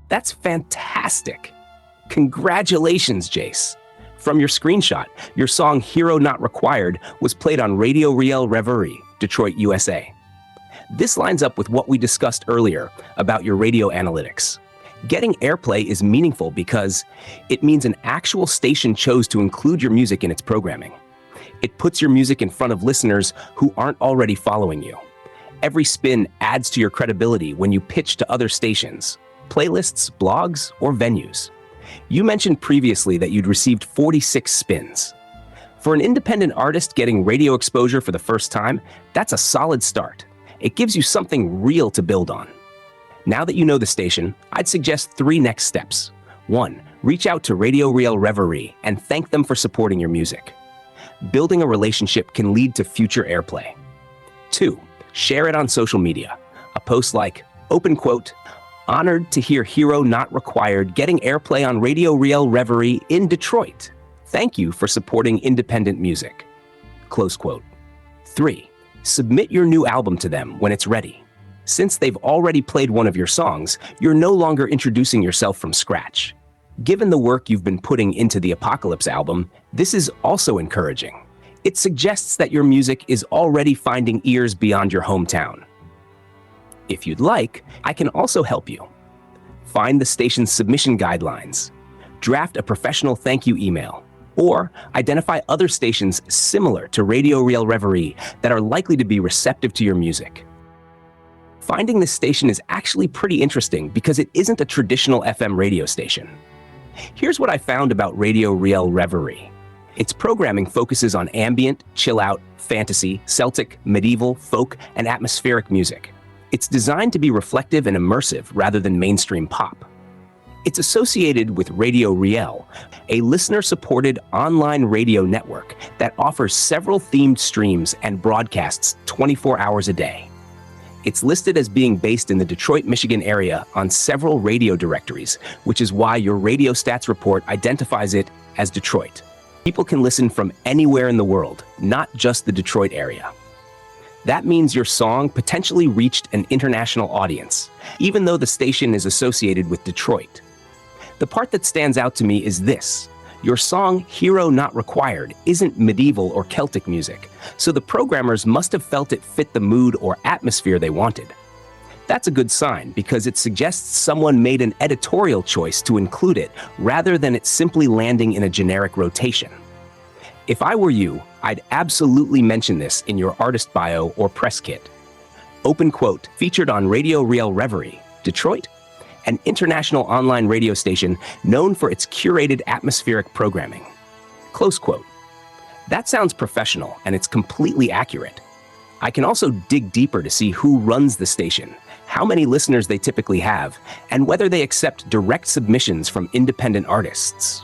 That's fantastic. Congratulations, Jace. From your screenshot, your song Hero Not Required was played on Radio Riel Reverie, Detroit, USA. This lines up with what we discussed earlier about your radio analytics. Getting airplay is meaningful because it means an actual station chose to include your music in its programming. It puts your music in front of listeners who aren't already following you. Every spin adds to your credibility when you pitch to other stations, playlists, blogs, or venues. You mentioned previously that you'd received 46 spins. For an independent artist getting radio exposure for the first time, that's a solid start. It gives you something real to build on. Now that you know the station, I'd suggest 3 next steps. 1. Reach out to Radio Riel Reverie and thank them for supporting your music. Building a relationship can lead to future airplay. 2. Share it on social media. A post like, open quote, "Honored to hear Hero Not Required getting airplay on Radio Riel Reverie in Detroit. Thank you for supporting independent music." Close quote. 3. Submit your new album to them when it's ready. Since they've already played one of your songs, you're no longer introducing yourself from scratch. Given the work you've been putting into the Apocalypse album, this is also encouraging. It suggests that your music is already finding ears beyond your hometown. If you'd like, I can also help you. Find the station's submission guidelines, draft a professional thank you email, or identify other stations similar to Radio Riel Reverie that are likely to be receptive to your music. Finding this station is actually pretty interesting because it isn't a traditional FM radio station. Here's what I found about Radio Riel Reverie. Its programming focuses on ambient, chill-out, fantasy, Celtic, medieval, folk, and atmospheric music. It's designed to be reflective and immersive rather than mainstream pop. It's associated with Radio Riel, a listener-supported online radio network that offers several themed streams and broadcasts 24 hours a day. It's listed as being based in the Detroit, Michigan area on several radio directories, which is why your radio stats report identifies it as Detroit. People can listen from anywhere in the world, not just the Detroit area. That means your song potentially reached an international audience, even though the station is associated with Detroit. The part that stands out to me is this. Your song, Hero Not Required, isn't medieval or Celtic music, so the programmers must have felt it fit the mood or atmosphere they wanted. That's a good sign because it suggests someone made an editorial choice to include it rather than it simply landing in a generic rotation. If I were you, I'd absolutely mention this in your artist bio or press kit. Open quote, featured on Radio Riel Reverie, Detroit, an international online radio station known for its curated atmospheric programming. Close quote. That sounds professional and it's completely accurate. I can also dig deeper to see who runs the station, how many listeners they typically have, and whether they accept direct submissions from independent artists.